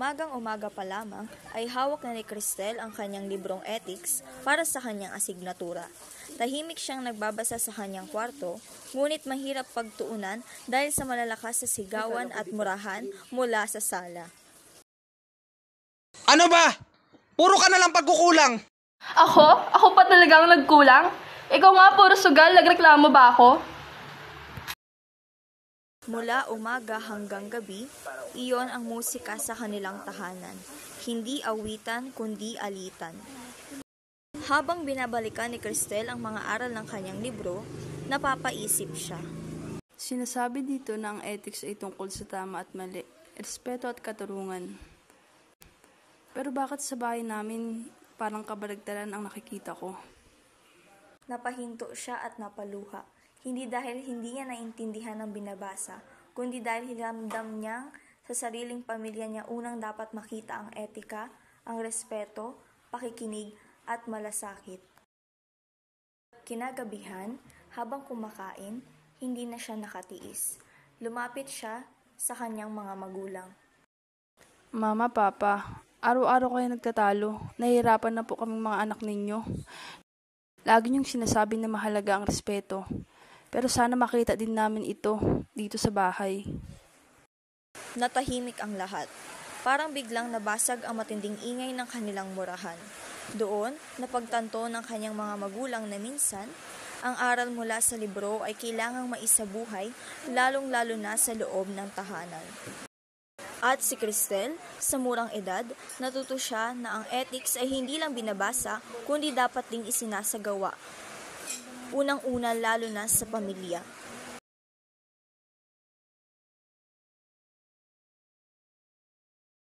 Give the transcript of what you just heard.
Umagang-umaga pa lamang ay hawak na ni Cristel ang kanyang librong ethics para sa kanyang asignatura. Tahimik siyang nagbabasa sa kanyang kwarto, ngunit mahirap pagtuunan dahil sa malalakas na sigawan at murahan mula sa sala. Ano ba? Puro ka na lang pagkukulang. Ako? Ako pa talagang nagkulang? Ikaw nga puro sugal, nagreklamo ba ako? Mula umaga hanggang gabi, iyon ang musika sa kanilang tahanan. Hindi awitan, kundi alitan. Habang binabalikan ni Cristel ang mga aral ng kanyang libro, napapaisip siya. Sinasabi dito na ang ethics ay tungkol sa tama at mali, respeto at katarungan. Pero bakit sa bahay namin parang kabaligtaran ang nakikita ko? Napahinto siya at napaluha. Hindi dahil hindi niya naintindihan ang binabasa, kundi dahil hiramdam niyang sa sariling pamilya niya unang dapat makita ang etika, ang respeto, pakikinig at malasakit. Kinagabihan, habang kumakain, hindi na siya nakatiis. Lumapit siya sa kanyang mga magulang. Mama, Papa, araw-araw kayo nagtatalo. Nahihirapan na po kaming mga anak ninyo. Lagi niyong sinasabi na mahalaga ang respeto. Pero sana makita din namin ito dito sa bahay. Natahimik ang lahat. Parang biglang nabasag ang matinding ingay ng kanilang murahan. Doon, napagtanto ng kanyang mga magulang na minsan, ang aral mula sa libro ay kailangang maisabuhay, lalong-lalo na sa loob ng tahanan. At si Cristel, sa murang edad, natuto siya na ang ethics ay hindi lang binabasa, kundi dapat ding isinasagawa. Unang-una lalo na sa pamilya.